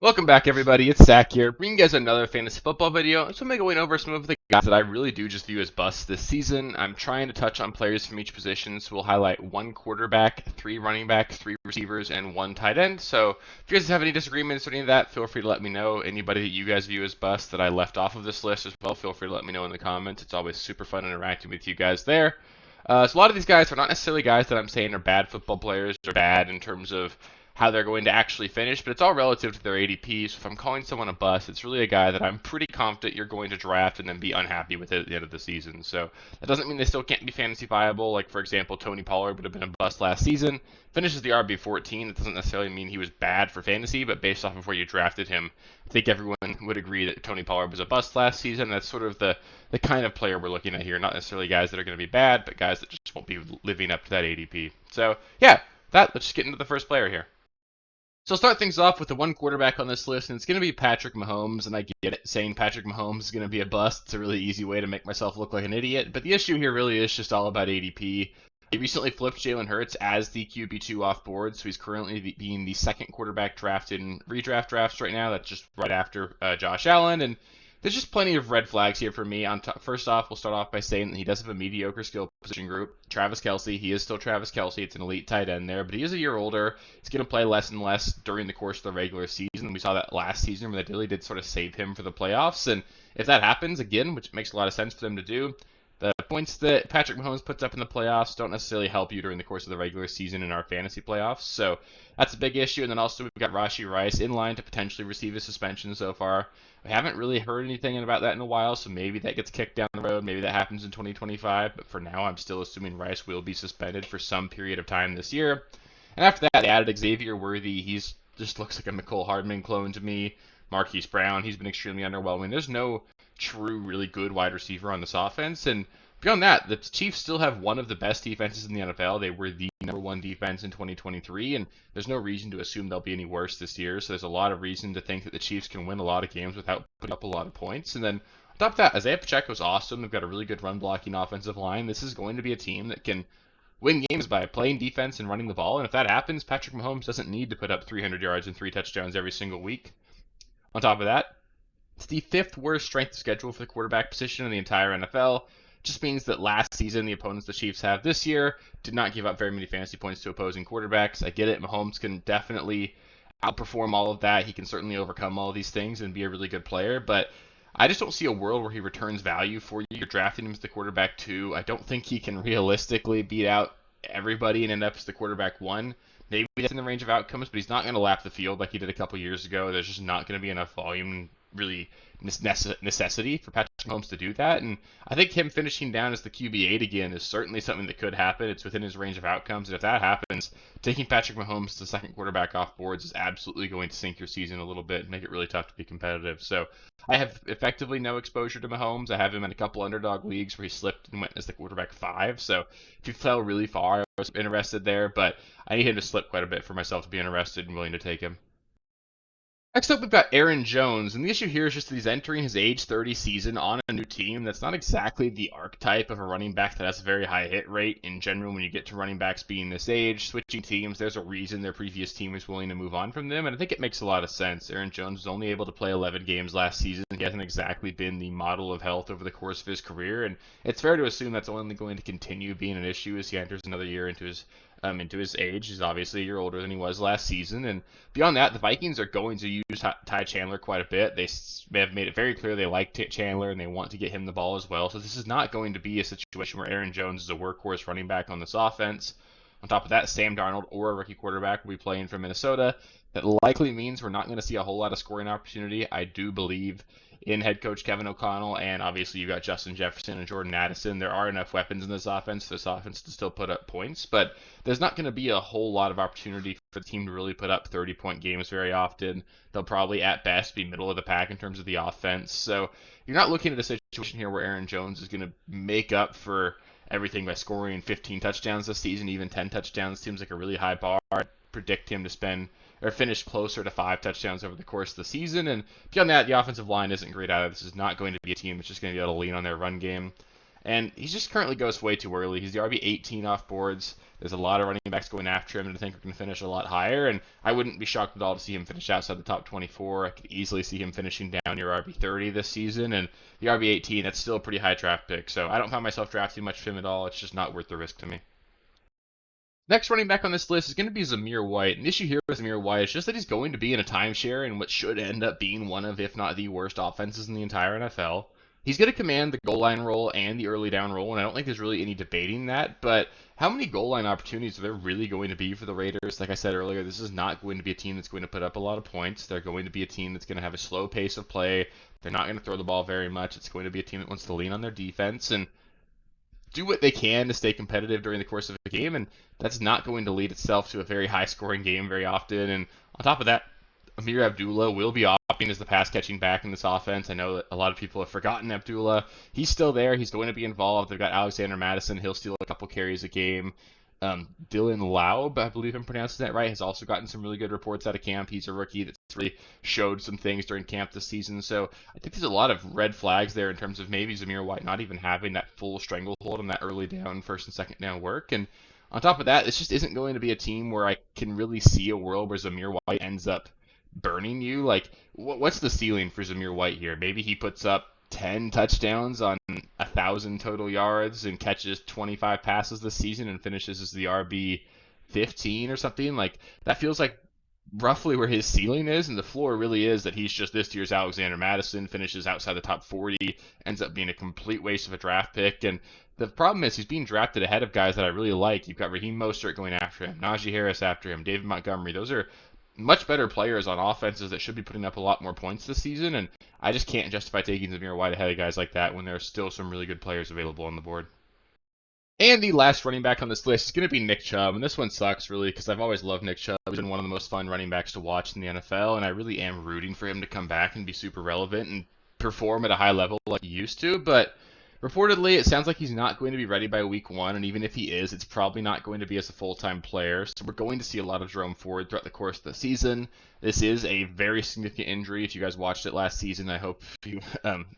Welcome back, everybody. It's Zach here, bringing you guys another fantasy football video. So I'm going to go over some of the guys that I really do just view as busts this season. I'm trying to touch on players from each position, so we'll highlight one quarterback, three running backs, three receivers, and one tight end. So if you guys have any disagreements or any of that, feel free to let me know. Anybody that you guys view as busts that I left off of this list as well, feel free to let me know in the comments. It's always super fun interacting with you guys there. So a lot of these guys are not necessarily guys that I'm saying are bad football players or bad in terms of how they're going to actually finish, but it's all relative to their ADP. So if I'm calling someone a bust, it's really a guy that I'm pretty confident you're going to draft and then be unhappy with it at the end of the season. So that doesn't mean they still can't be fantasy viable. Like, for example, Tony Pollard would have been a bust last season. Finishes the RB14. It doesn't necessarily mean he was bad for fantasy, but based off of where you drafted him, I think everyone would agree that Tony Pollard was a bust last season. That's sort of the kind of player we're looking at here. Not necessarily guys that are going to be bad, but guys that just won't be living up to that ADP. So yeah, let's just get into the first player here. So I'll start things off with the one quarterback on this list, and it's going to be Patrick Mahomes. And I get it, saying Patrick Mahomes is going to be a bust. It's a really easy way to make myself look like an idiot. But the issue here really is just all about ADP. He recently flipped Jalen Hurts as the QB2 off board, so he's currently being the second quarterback drafted in redraft drafts right now. That's just right after Josh Allen. And there's just plenty of red flags here for me. First off, we'll start off by saying that he does have a mediocre skill position group. Travis Kelce, he is still Travis Kelce. It's an elite tight end there, but he is a year older. He's going to play less and less during the course of the regular season. We saw that last season where they really did sort of save him for the playoffs. And if that happens again, which makes a lot of sense for them to do, the points that Patrick Mahomes puts up in the playoffs don't necessarily help you during the course of the regular season in our fantasy playoffs. So that's a big issue. And then also we've got Rashee Rice in line to potentially receive a suspension so far. I haven't really heard anything about that in a while, so maybe that gets kicked down the road. Maybe that happens in 2025. But for now, I'm still assuming Rice will be suspended for some period of time this year. And after that, they added Xavier Worthy. He's just looks like a McCole Hardman clone to me. Marquise Brown, he's been extremely underwhelming. There's no true, really good wide receiver on this offense. And beyond that, the Chiefs still have one of the best defenses in the NFL. They were the number one defense in 2023, and there's no reason to assume they'll be any worse this year. So there's a lot of reason to think that the Chiefs can win a lot of games without putting up a lot of points. And then on top of that, Isaiah Pacheco's awesome. They've got a really good run-blocking offensive line. This is going to be a team that can win games by playing defense and running the ball. And if that happens, Patrick Mahomes doesn't need to put up 300 yards and 3 touchdowns every single week. On top of that, it's the fifth worst strength of schedule for the quarterback position in the entire NFL. Just means that last season, the opponents the Chiefs have this year did not give up very many fantasy points to opposing quarterbacks. I get it. Mahomes can definitely outperform all of that. He can certainly overcome all of these things and be a really good player. But I just don't see a world where he returns value for you. You're drafting him as the quarterback 2. I don't think he can realistically beat out everybody and end up as the quarterback 1. Maybe that's in the range of outcomes, but he's not going to lap the field like he did a couple years ago. There's just not going to be enough volume, really necessity for Patrick Mahomes to do that. And I think him finishing down as the QB8 again is certainly something that could happen. It's within his range of outcomes. And if that happens, taking Patrick Mahomes as the second quarterback off boards is absolutely going to sink your season a little bit and make it really tough to be competitive. So I have effectively no exposure to Mahomes. I have him in a couple underdog leagues where he slipped and went as the quarterback 5. So if he fell really far, I was interested there, but I need him to slip quite a bit for myself to be interested and willing to take him. Next up, we've got Aaron Jones, and the issue here is just that he's entering his age 30 season on a new team that's not exactly the archetype of a running back that has a very high hit rate. In general, when you get to running backs being this age, switching teams, there's a reason their previous team is willing to move on from them, and I think it makes a lot of sense. Aaron Jones was only able to play 11 games last season. He hasn't exactly been the model of health over the course of his career, and it's fair to assume that's only going to continue being an issue as he enters another year into his age. He's obviously a year older than he was last season. And beyond that, the Vikings are going to use Ty Chandler quite a bit. They have made it very clear they like Chandler and they want to get him the ball as well. So this is not going to be a situation where Aaron Jones is a workhorse running back on this offense. On top of that, Sam Darnold or a rookie quarterback will be playing for Minnesota. That likely means we're not going to see a whole lot of scoring opportunity. I do believe in head coach Kevin O'Connell, and obviously you've got Justin Jefferson and Jordan Addison. There are enough weapons in this offense for this offense to still put up points, but there's not going to be a whole lot of opportunity for the team to really put up 30-point games very often. They'll probably, at best, be middle of the pack in terms of the offense. So you're not looking at a situation here where Aaron Jones is going to make up for everything by scoring 15 touchdowns this season. Even 10 touchdowns seems like a really high bar. I predict him to finish closer to 5 touchdowns over the course of the season. And beyond that, the offensive line isn't great either. This is not going to be a team that's just going to be able to lean on their run game. And he just currently goes way too early. He's the RB 18 off boards. There's a lot of running backs going after him, and I think we're going to finish a lot higher. And I wouldn't be shocked at all to see him finish outside the top 24. I could easily see him finishing down near RB 30 this season. And the RB 18, that's still a pretty high draft pick. So I don't find myself drafting much of him at all. It's just not worth the risk to me. Next running back on this list is going to be Zamir White. And the issue here with Zamir White is just that he's going to be in a timeshare in what should end up being one of, if not the worst offenses in the entire NFL. He's going to command the goal line role and the early down role, and I don't think there's really any debating that. But how many goal line opportunities are there really going to be for the Raiders? Like I said earlier, this is not going to be a team that's going to put up a lot of points. They're going to be a team that's going to have a slow pace of play. They're not going to throw the ball very much. It's going to be a team that wants to lean on their defense and do what they can to stay competitive during the course of a game, and that's not going to lead itself to a very high-scoring game very often. And on top of that, Amir Abdullah will be opting as the pass-catching back in this offense. I know that a lot of people have forgotten Abdullah. He's still there. He's going to be involved. They've got Alexander Madison. He'll steal a couple carries a game. Dylan Laub, I believe I'm pronouncing that right, has also gotten some really good reports out of camp. He's a rookie that's really showed some things during camp this season. So I think there's a lot of red flags there in terms of maybe Zamir White not even having that full stranglehold on that early down, first and second down work. And on top of that, this just isn't going to be a team where I can really see a world where Zamir White ends up burning you. Like, what's the ceiling for Zamir White here? Maybe he puts up 10 touchdowns on 1,000 total yards and catches 25 passes this season and finishes as the RB 15 or something. Like, that feels like roughly where his ceiling is, and the floor really is that he's just this year's Alexander Madison, finishes outside the top 40, ends up being a complete waste of a draft pick. And the problem is he's being drafted ahead of guys that I really like. You've got Raheem Mostert going after him, Najee Harris after him, David Montgomery. Those are much better players on offenses that should be putting up a lot more points this season, and I just can't justify taking Zamir White ahead of guys like that when there are still some really good players available on the board. And the last running back on this list is going to be Nick Chubb, and this one sucks really because I've always loved Nick Chubb. He's been one of the most fun running backs to watch in the NFL, and I really am rooting for him to come back and be super relevant and perform at a high level like he used to, but reportedly, it sounds like he's not going to be ready by week 1, and even if he is, it's probably not going to be as a full-time player. So we're going to see a lot of Jerome Ford throughout the course of the season. This is a very significant injury. If you guys watched it last season, I hope you...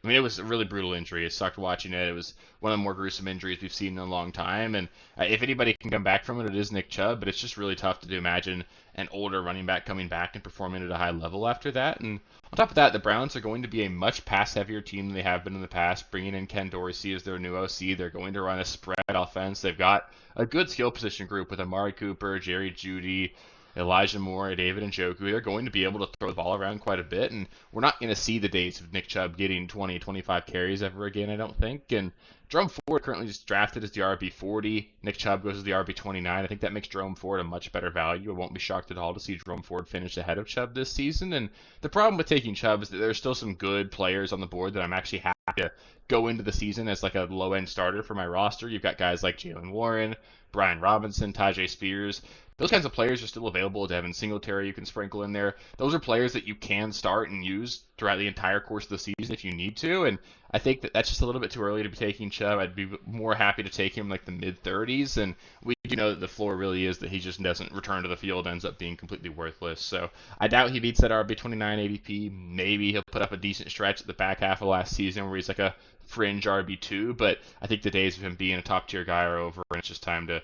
it was a really brutal injury. It sucked watching it. It was one of the more gruesome injuries we've seen in a long time, and if anybody can come back from it, it is Nick Chubb, but it's just really tough to imagine an older running back coming back and performing at a high level after that. And on top of that, the Browns are going to be a much pass-heavier team than they have been in the past, bringing in Ken Dorsey as their new OC. They're going to run a spread offense. They've got a good skill position group with Amari Cooper, Jerry Jeudy, Elijah Moore, David Njoku. They're going to be able to throw the ball around quite a bit, and we're not going to see the days of Nick Chubb getting 20, 25 carries ever again, I don't think. And Jerome Ford currently just drafted as the RB 40. Nick Chubb goes as the RB 29. I think that makes Jerome Ford a much better value. I won't be shocked at all to see Jerome Ford finish ahead of Chubb this season. And the problem with taking Chubb is that there's still some good players on the board that I'm actually happy to go into the season as like a low-end starter for my roster. You've got guys like Jalen Warren, Brian Robinson, Tajay Spears. Those kinds of players are still available. Devin Singletary you can sprinkle in there. Those are players that you can start and use throughout the entire course of the season if you need to. And I think that that's just a little bit too early to be taking Chubb. I'd be more happy to take him like the mid-30s. And we do know that the floor really is that he just doesn't return to the field, ends up being completely worthless. So I doubt he beats that RB 29 ADP. Maybe he'll put up a decent stretch at the back half of last season where he's like a fringe RB2. But I think the days of him being a top-tier guy are over, and it's just time to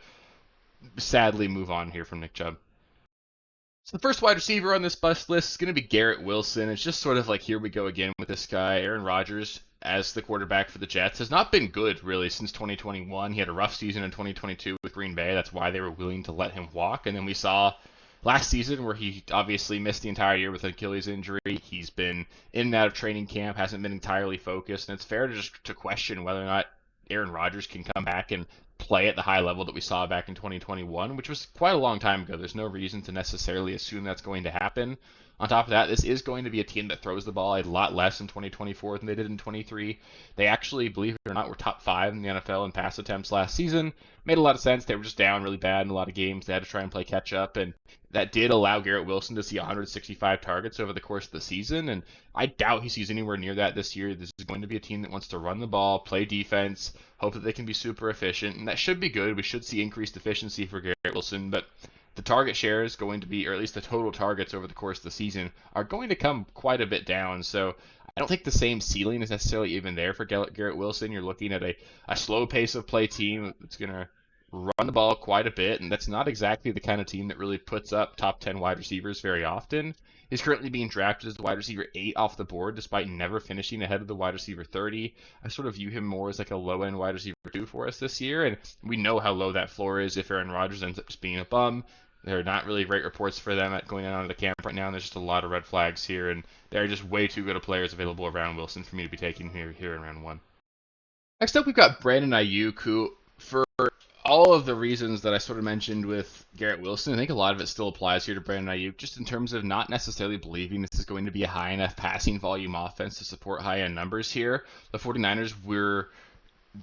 sadly move on here from Nick Chubb. So the first wide receiver on this bust list is going to be Garrett Wilson. It's just sort of like, here we go again with this guy. Aaron Rodgers, as the quarterback for the Jets, has not been good really since 2021. He had a rough season in 2022 with Green Bay. That's why they were willing to let him walk. And then we saw last season where he obviously missed the entire year with an Achilles injury. He's been in and out of training camp, hasn't been entirely focused. And it's fair to just to question whether or not Aaron Rodgers can come back and play at the high level that we saw back in 2021, which was quite a long time ago. There's no reason to necessarily assume that's going to happen. On top of that, this is going to be a team that throws the ball a lot less in 2024 than they did in 23. They actually, believe it or not, were top 5 in the NFL in pass attempts last season. Made a lot of sense. They were just down really bad in a lot of games. They had to try and play catch up, and that did allow Garrett Wilson to see 165 targets over the course of the season, and I doubt he sees anywhere near that this year. This is going to be a team that wants to run the ball, play defense, hope that they can be super efficient, and that should be good. We should see increased efficiency for Garrett Wilson, but the target share is going to be, or at least the total targets over the course of the season, are going to come quite a bit down. So I don't think the same ceiling is necessarily even there for Garrett Wilson. You're looking at a slow pace of play team that's going to run the ball quite a bit, and that's not exactly the kind of team that really puts up top 10 wide receivers very often. He's currently being drafted as the wide receiver 8 off the board, despite never finishing ahead of the wide receiver 30. I sort of view him more as like a low-end wide receiver 2 for us this year, and we know how low that floor is if Aaron Rodgers ends up just being a bum. There are not really great reports for them at going out of the camp right now, and there's just a lot of red flags here, and there are just way too good of players available around Wilson for me to be taking here in round 1. Next up, we've got Brandon Aiyuk, who, for all of the reasons that I sort of mentioned with Garrett Wilson, I think a lot of it still applies here to Brandon Aiyuk, just in terms of not necessarily believing this is going to be a high enough passing volume offense to support high-end numbers here. The 49ers were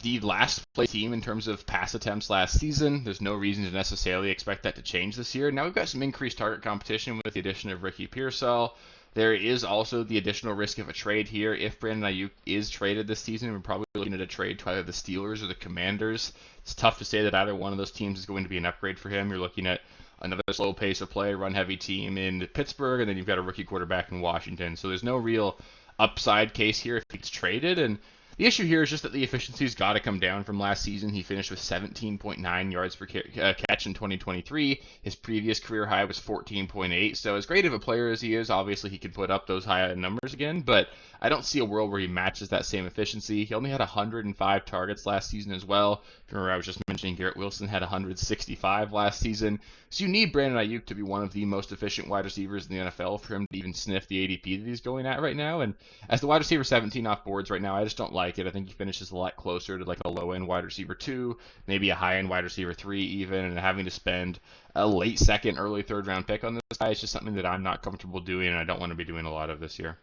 the last play team in terms of pass attempts last season. There's no reason to necessarily expect that to change this year. Now we've got some increased target competition with the addition of Ricky Pearsall. There is also the additional risk of a trade here. If Brandon Aiyuk is traded this season, we're probably looking at a trade to either the Steelers or the Commanders. It's tough to say that either one of those teams is going to be an upgrade for him. You're looking at another slow pace of play, run-heavy team in Pittsburgh, and then you've got a rookie quarterback in Washington. So there's no real upside case here if he's traded, and the issue here is just that the efficiency's got to come down from last season. He finished with 17.9 yards per catch in 2023. His previous career high was 14.8. So as great of a player as he is, obviously he could put up those high numbers again, but I don't see a world where he matches that same efficiency. He only had 105 targets last season as well. Remember, I was just mentioning Garrett Wilson had 165 last season. So you need Brandon Aiyuk to be one of the most efficient wide receivers in the NFL for him to even sniff the ADP that he's going at right now. And as the wide receiver 17 off boards right now, I just don't like it. I think he finishes a lot closer to like a low-end wide receiver 2, maybe a high-end wide receiver 3 even, and having to spend a late second, early third round pick on this guy is just something that I'm not comfortable doing, and I don't want to be doing a lot of this year.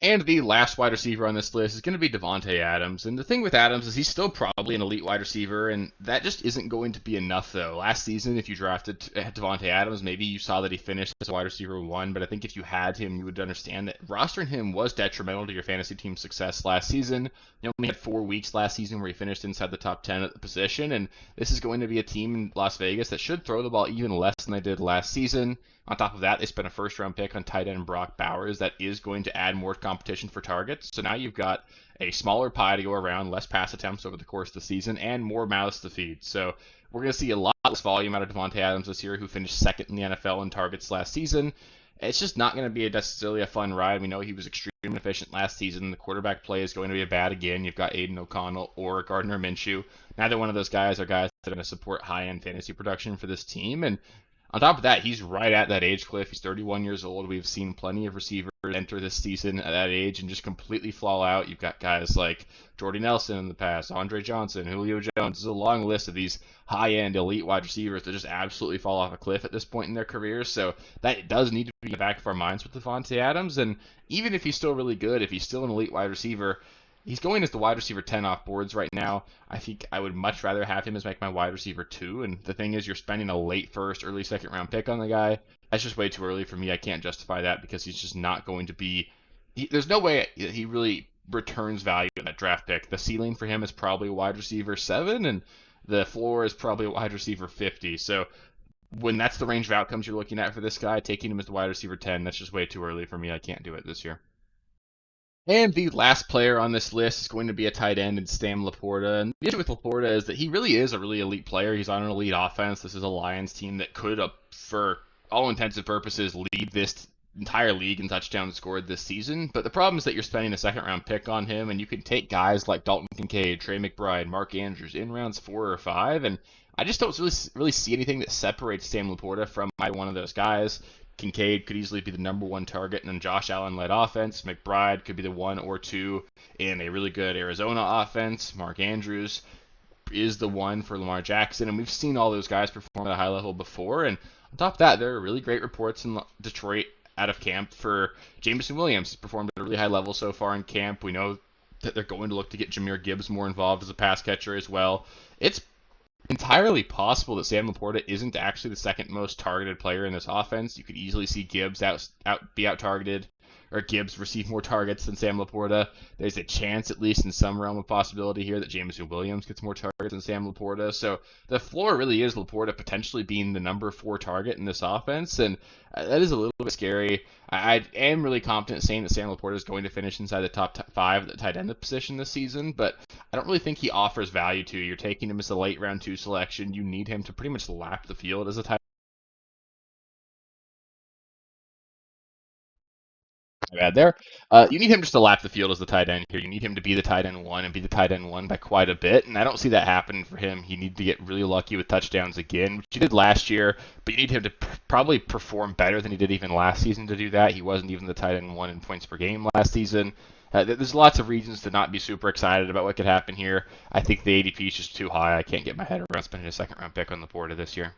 And the last wide receiver on this list is going to be Devonte Adams. And the thing with Adams is he's still probably an elite wide receiver, and that just isn't going to be enough, though. Last season, if you drafted Devonte Adams, maybe you saw that he finished as a wide receiver 1, but I think if you had him, you would understand that rostering him was detrimental to your fantasy team's success last season. He only had 4 weeks last season where he finished inside the top 10 at the position, and this is going to be a team in Las Vegas that should throw the ball even less than they did last season. On top of that, they spent a first-round pick on tight end Brock Bowers. That is going to add more competition for targets. So now you've got a smaller pie to go around, less pass attempts over the course of the season, and more mouths to feed. So we're going to see a lot less volume out of Devonte Adams this year, who finished second in the NFL in targets last season. It's just not going to be necessarily a fun ride. We know he was extremely efficient last season. The quarterback play is going to be bad again. You've got Aiden O'Connell or Gardner Minshew. Neither one of those guys are guys that are going to support high-end fantasy production for this team. And on top of that, he's right at that age cliff. He's 31 years old. We've seen plenty of receivers enter this season at that age and just completely fall out. You've got guys like Jordy Nelson in the past, Andre Johnson, Julio Jones. There's a long list of these high-end elite wide receivers that just absolutely fall off a cliff at this point in their careers. So that does need to be in the back of our minds with Devonte Adams. And even if he's still really good, if he's still an elite wide receiver, he's going as the wide receiver 10 off boards right now. I think I would much rather have him as like my wide receiver 2. And the thing is, you're spending a late first, early second round pick on the guy. That's just way too early for me. I can't justify that because he's just not going to be. There's no way he really returns value in that draft pick. The ceiling for him is probably wide receiver 7, and the floor is probably wide receiver 50. So when that's the range of outcomes you're looking at for this guy, taking him as the wide receiver 10, that's just way too early for me. I can't do it this year. And the last player on this list is going to be a tight end in Sam Laporta. And the issue with Laporta is that he really is a really elite player. He's on an elite offense. This is a Lions team that could, for all intents and purposes, lead this entire league in touchdowns scored this season. But the problem is that you're spending a second-round pick on him, and you can take guys like Dalton Kincaid, Trey McBride, Mark Andrews in rounds 4 or 5, and I just don't really see anything that separates Sam Laporta from either one of those guys. Kincaid could easily be the number 1 target in a Josh Allen-led offense. McBride could be the 1 or 2 in a really good Arizona offense. Mark Andrews is the 1 for Lamar Jackson, and we've seen all those guys perform at a high level before. And on top of that, there are really great reports in Detroit out of camp for Jameson Williams. He's performed at a really high level so far in camp. We know that they're going to look to get Jahmyr Gibbs more involved as a pass catcher as well. It's entirely possible that Sam Laporta isn't actually the second most targeted player in this offense. You could easily see Gibbs be out targeted, or Gibbs receive more targets than Sam Laporta. There's a chance, at least in some realm of possibility here, that Jameson Williams gets more targets than Sam Laporta. So the floor really is Laporta potentially being the number 4 target in this offense, and that is a little bit scary. I am really confident saying that Sam Laporta is going to finish inside the top 5 at the tight end position this season, but I don't really think he offers value to you. You're taking him as a late round 2 selection. You need him to pretty much lap the field as a tight bad there. You need him just to lap the field as the tight end here. You need him to be the tight end 1 and be the tight end 1 by quite a bit, and I don't see that happening for him. He needs to get really lucky with touchdowns again, which he did last year, but you need him to probably perform better than he did even last season to do that. He wasn't even the tight end 1 in points per game last season. There's lots of reasons to not be super excited about what could happen here. I think the ADP is just too high. I can't get my head around spending a second-round pick on Laporta this year.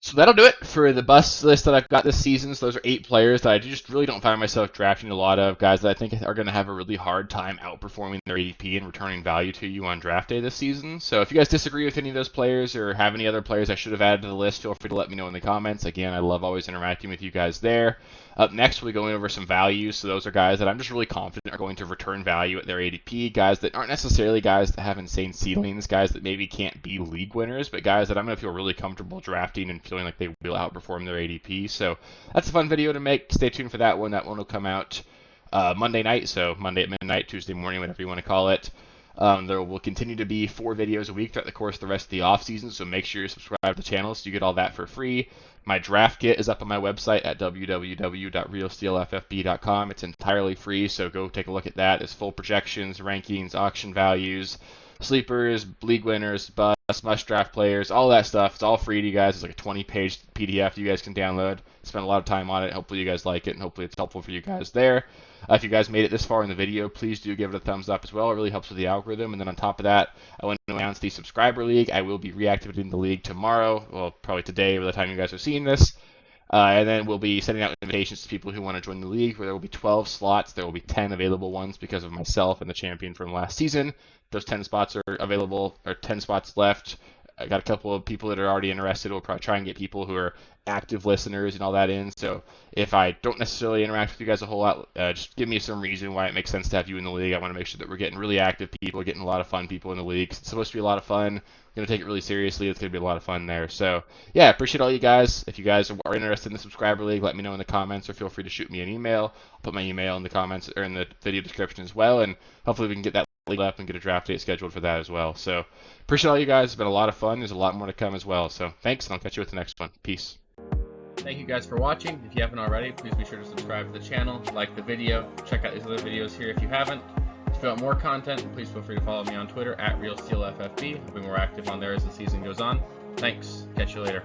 So that'll do it for the bust list that I've got this season. So those are 8 players that I just really don't find myself drafting a lot of, guys that I think are going to have a really hard time outperforming their ADP and returning value to you on draft day this season. So if you guys disagree with any of those players or have any other players I should have added to the list, feel free to let me know in the comments. Again, I love always interacting with you guys there. Up next, we'll be going over some values. So those are guys that I'm just really confident are going to return value at their ADP, guys that aren't necessarily guys that have insane ceilings, guys that maybe can't be league winners, but guys that I'm going to feel really comfortable drafting and feeling like they will outperform their ADP. So that's a fun video to make. Stay tuned for that one. That one will come out Monday night, so Monday at midnight, Tuesday morning, whatever you want to call it. There will continue to be 4 videos a week throughout the course of the rest of the off season, so make sure you subscribe to the channel so you get all that for free. My draft kit is up on my website at www.realsteelffb.com. It's entirely free, so go take a look at that. There's full projections, rankings, auction values, sleepers, league winners, busts, must draft players, all that stuff. It's all free to you guys. It's like a 20-page PDF you guys can download. Spend a lot of time on it. Hopefully you guys like it, and hopefully it's helpful for you guys there. If you guys made it this far in the video, please do give it a thumbs up as well. It really helps with the algorithm. And then on top of that, I want to announce the subscriber league. I will be reactivating the league tomorrow, well, probably today by the time you guys are seeing this. And then we'll be sending out invitations to people who want to join the league, where there will be 12 slots. There will be 10 available ones because of myself and the champion from last season. Those 10 spots are available, or 10 spots left. I got a couple of people that are already interested. We'll probably try and get people who are active listeners and all that in. So if I don't necessarily interact with you guys a whole lot, just give me some reason why it makes sense to have you in the league. I want to make sure that we're getting really active people, getting a lot of fun people in the league. It's supposed to be a lot of fun. I'm going to take it really seriously. It's going to be a lot of fun there. So yeah, I appreciate all you guys. If you guys are interested in the subscriber league, let me know in the comments, or feel free to shoot me an email. I'll put my email in the comments or in the video description as well, and hopefully we can get that league up and get a draft date scheduled for that as well. So appreciate all you guys. It's been a lot of fun. There's a lot more to come as well. So thanks, and I'll catch you with the next one. Peace. Thank you guys for watching. If you haven't already, please be sure to subscribe to the channel, like the video, check out these other videos here if you haven't. If you want more content, please feel free to follow me on Twitter at RealSteelFFB. I'll be more active on there as the season goes on. Thanks. Catch you later.